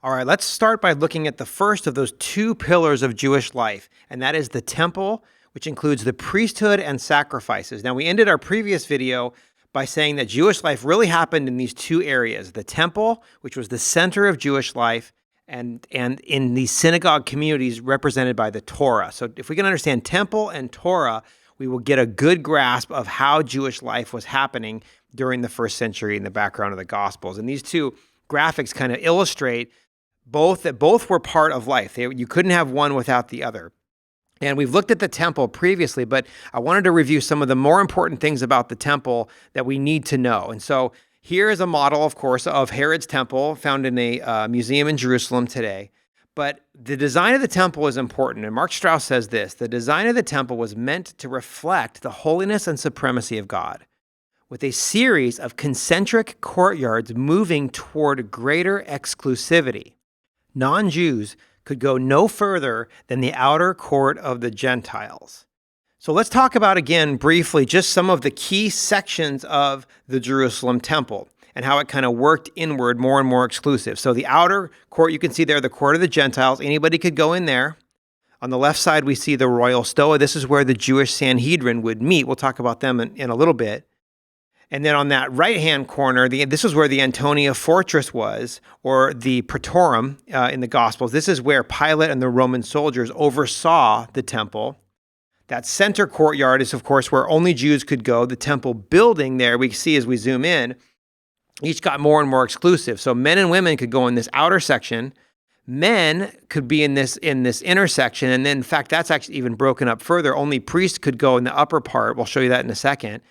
All right, let's start by looking at the first of those two pillars of Jewish life, and that is the temple, which includes the priesthood and sacrifices. Now, we ended our previous video by saying that Jewish life really happened in these two areas, the temple, which was the center of Jewish life, and in these synagogue communities represented by the Torah. So if we can understand temple and Torah, we will get a good grasp of how Jewish life was happening during the first century in the background of the Gospels. And these two graphics kind of illustrate that both were part of life. You couldn't have one without the other. And we've looked at the temple previously, but I wanted to review some of the more important things about the temple that we need to know. And so here is a model, of course, of Herod's temple found in a museum in Jerusalem today. But the design of the temple is important. And Mark Strauss says this: the design of the temple was meant to reflect the holiness and supremacy of God, with a series of concentric courtyards moving toward greater exclusivity. Non-Jews could go no further than the outer court of the Gentiles. So let's talk about, again, briefly, just some of the key sections of the Jerusalem temple and how it kind of worked inward, more and more exclusive. So the outer court, you can see there, the court of the Gentiles. Anybody could go in there. On the left side, we see the royal stoa. This is where the Jewish Sanhedrin would meet. We'll talk about them in a little bit. And then on that right-hand corner, this is where the Antonia fortress was, or the Praetorum in the Gospels. This is where Pilate and the Roman soldiers oversaw the temple. That center courtyard is, of course, where only Jews could go. The temple building there, we see as we zoom in, each got more and more exclusive. So men and women could go in this outer section. Men could be in this inner section. And then, in fact, that's actually even broken up further. Only priests could go in the upper part. We'll show you that in a second.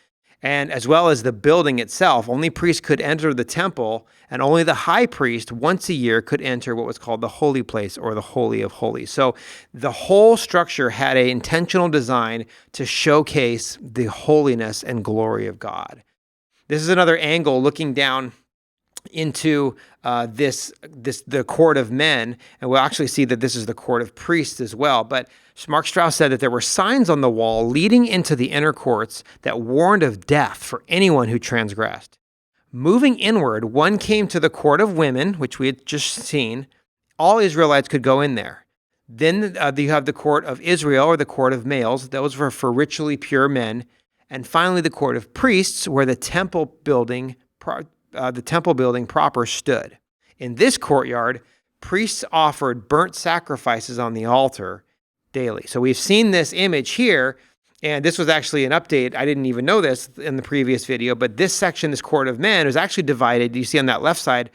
And as well as the building itself, only priests could enter the temple, and only the high priest once a year could enter what was called the holy place, or the Holy of Holies. So the whole structure had an intentional design to showcase the holiness and glory of God. This is another angle looking down into the court of men, and we'll actually see that this is the court of priests as well. But Mark Strauss said that there were signs on the wall leading into the inner courts that warned of death for anyone who transgressed. Moving inward, one came to the court of women, which we had just seen. All Israelites could go in there. Then you have the court of Israel, or the court of males. Those were for ritually pure men. And finally, the court of priests, where the temple building proper stood. In this courtyard, priests offered burnt sacrifices on the altar daily. So we've seen this image here, and this was actually an update. I didn't even know this in the previous video, but this section, this court of men, was actually divided. You see on that left side,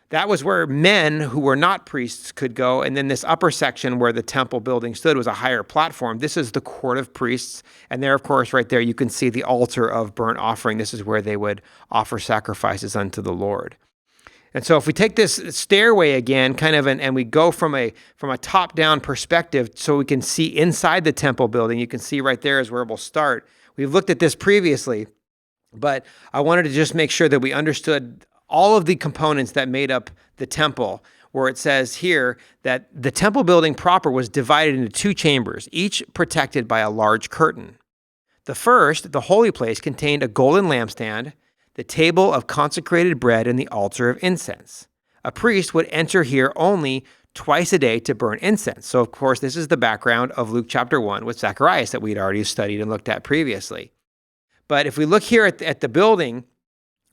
that was where men who were not priests could go, and then this upper section where the temple building stood was a higher platform. This is the court of priests, and there, of course, right there, you can see the altar of burnt offering. This is where they would offer sacrifices unto the Lord. And so if we take this stairway again, and we go from a top-down perspective so we can see inside the temple building, you can see right there is where we'll start. We've looked at this previously, but I wanted to just make sure that we understood all of the components that made up the temple, where it says here that the temple building proper was divided into two chambers, each protected by a large curtain. The first, the holy place, contained a golden lampstand, the table of consecrated bread, and the altar of incense. A priest would enter here only twice a day to burn incense. So, of course, this is the background of Luke chapter 1 with Zacharias that we'd already studied and looked at previously. But if we look here at the building,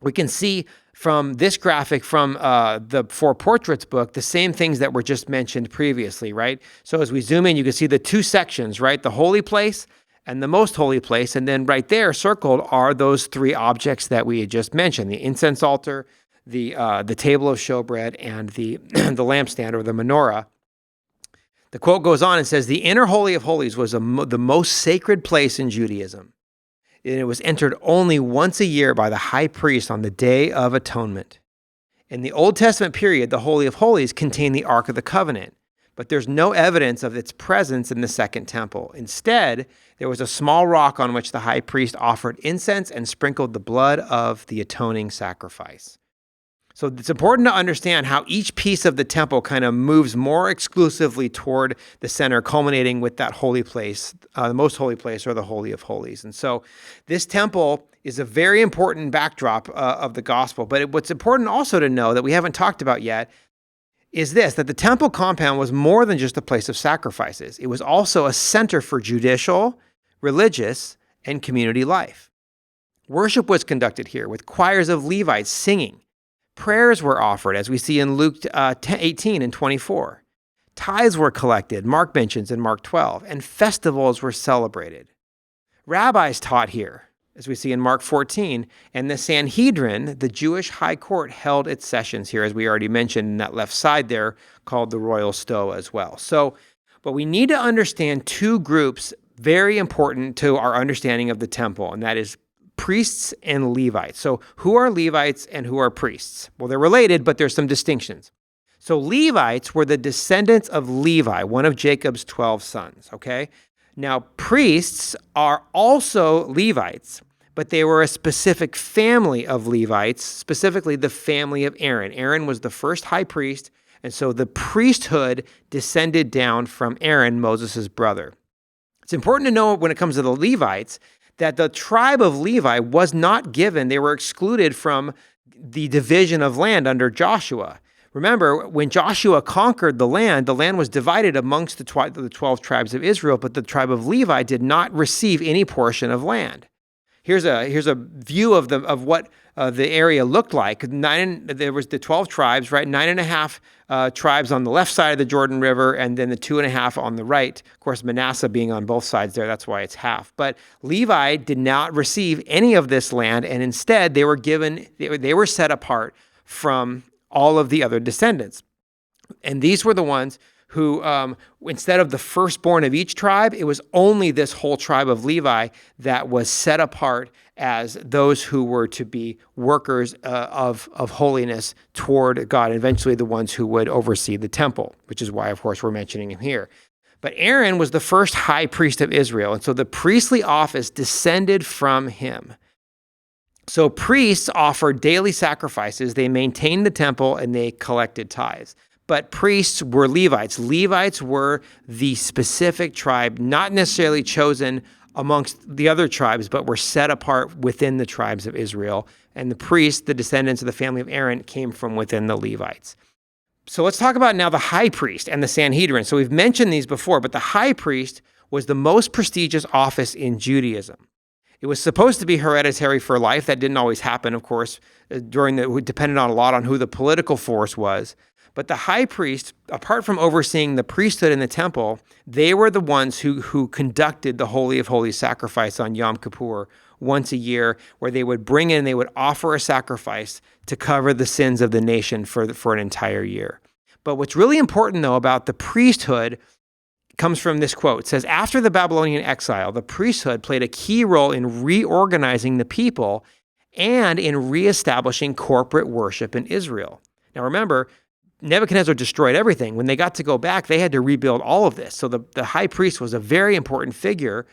we can see from this graphic from the Four Portraits book, the same things that were just mentioned previously, right? So as we zoom in, you can see the two sections, right? The holy place and the most holy place. And then right there circled are those three objects that we had just mentioned: the incense altar, the table of showbread, and the the lampstand, or the menorah. The quote goes on and says, "The inner holy of holies was the most sacred place in Judaism. And it was entered only once a year by the high priest on the Day of Atonement. In the Old Testament period, the Holy of Holies contained the Ark of the Covenant, but there's no evidence of its presence in the Second Temple. Instead, there was a small rock on which the high priest offered incense and sprinkled the blood of the atoning sacrifice." So it's important to understand how each piece of the temple kind of moves more exclusively toward the center, culminating with that holy place, the most holy place, or the Holy of Holies. And so this temple is a very important backdrop of the gospel. But what's important also to know that we haven't talked about yet is this, that the temple compound was more than just a place of sacrifices. It was also a center for judicial, religious, and community life. Worship was conducted here with choirs of Levites singing. Prayers were offered, as we see in Luke 18 and 24. Tithes were collected, Mark mentions in Mark 12, and festivals were celebrated. Rabbis taught here, as we see in Mark 14, and the Sanhedrin, the Jewish high court, held its sessions here, as we already mentioned in that left side there, called the royal stoa as well. But we need to understand two groups very important to our understanding of the temple, and that is priests and Levites. So who are Levites and who are priests? Well, they're related, but there's some distinctions. So Levites were the descendants of Levi, one of Jacob's 12 sons, okay? Now, priests are also Levites, but they were a specific family of Levites, specifically the family of Aaron. Aaron was the first high priest, and so the priesthood descended down from Aaron, Moses' brother. It's important to know when it comes to the Levites that the tribe of Levi was not given. They were excluded from the division of land under Joshua. Remember, when Joshua conquered the land was divided amongst the 12 tribes of Israel, but the tribe of Levi did not receive any portion of land. Here's a view of what the area looked like. There was the 12 tribes, right? 9.5 tribes on the left side of the Jordan River, and then the 2.5 on the right. Of course, Manasseh being on both sides there, that's why it's half. But Levi did not receive any of this land, and instead they were set apart from all of the other descendants. And these were the ones who, instead of the firstborn of each tribe, it was only this whole tribe of Levi that was set apart as those who were to be workers of holiness toward God, and eventually the ones who would oversee the temple, which is why, of course, we're mentioning him here. But Aaron was the first high priest of Israel, and so the priestly office descended from him. So priests offered daily sacrifices, they maintained the temple, and they collected tithes. But priests were Levites. Levites were the specific tribe, not necessarily chosen amongst the other tribes, but were set apart within the tribes of Israel. And the priests, the descendants of the family of Aaron, came from within the Levites. So let's talk about now the high priest and the Sanhedrin. So we've mentioned these before, but the high priest was the most prestigious office in Judaism. It was supposed to be hereditary for life. That didn't always happen, of course, it depended on a lot on who the political force was. But the high priest, apart from overseeing the priesthood in the temple, they were the ones who conducted the Holy of Holies sacrifice on Yom Kippur once a year, where they would bring in, they would offer a sacrifice to cover the sins of the nation for an entire year. But what's really important, though, about the priesthood comes from this quote. It says, after the Babylonian exile, the priesthood played a key role in reorganizing the people and in reestablishing corporate worship in Israel. Now remember, Nebuchadnezzar destroyed everything. When they got to go back, they had to rebuild all of this. So the high priest was a very important figure.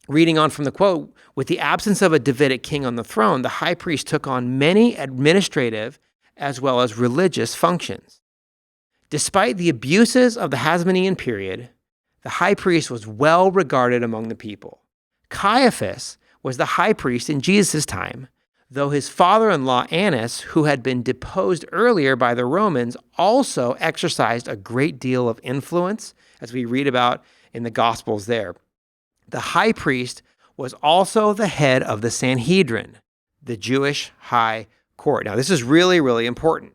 Reading on from the quote, with the absence of a Davidic king on the throne, the high priest took on many administrative as well as religious functions. Despite the abuses of the Hasmonean period, the high priest was well regarded among the people. Caiaphas was the high priest in Jesus' time, though his father-in-law Annas, who had been deposed earlier by the Romans, also exercised a great deal of influence, as we read about in the Gospels there. The high priest was also the head of the Sanhedrin, the Jewish high court. Now, this is really, really important.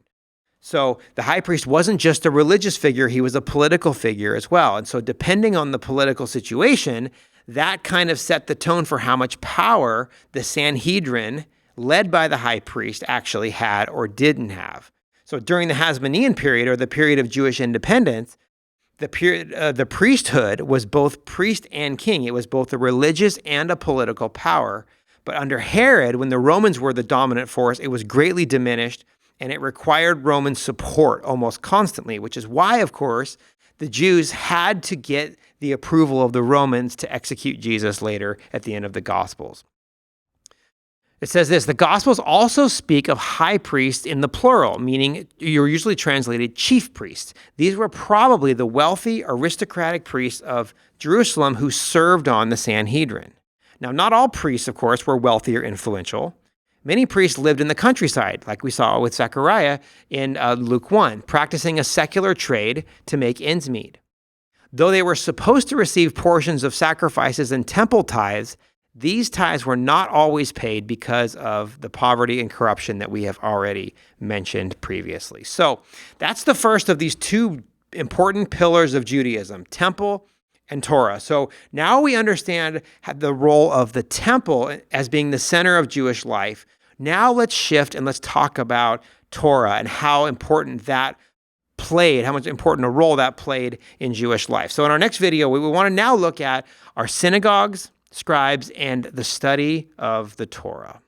So the high priest wasn't just a religious figure, he was a political figure as well. And so depending on the political situation, that kind of set the tone for how much power the Sanhedrin, led by the high priest, actually had or didn't have. So during the Hasmonean period, or the period of Jewish independence, the priesthood was both priest and king. It was both a religious and a political power. But under Herod, when the Romans were the dominant force, it was greatly diminished, and it required Roman support almost constantly, which is why, of course, the Jews had to get the approval of the Romans to execute Jesus later at the end of the Gospels. It says this, the Gospels also speak of high priests in the plural, meaning you're usually translated chief priests. These were probably the wealthy, aristocratic priests of Jerusalem who served on the Sanhedrin. Now, not all priests, of course, were wealthy or influential. Many priests lived in the countryside, like we saw with Zechariah in Luke 1, practicing a secular trade to make ends meet. Though they were supposed to receive portions of sacrifices and temple tithes, these tithes were not always paid because of the poverty and corruption that we have already mentioned previously. So that's the first of these two important pillars of Judaism, temple and Torah. So now we understand the role of the temple as being the center of Jewish life. Now let's shift and let's talk about Torah and how important that played, how much important a role that played in Jewish life. So in our next video, we want to now look at our synagogues, scribes, and the study of the Torah.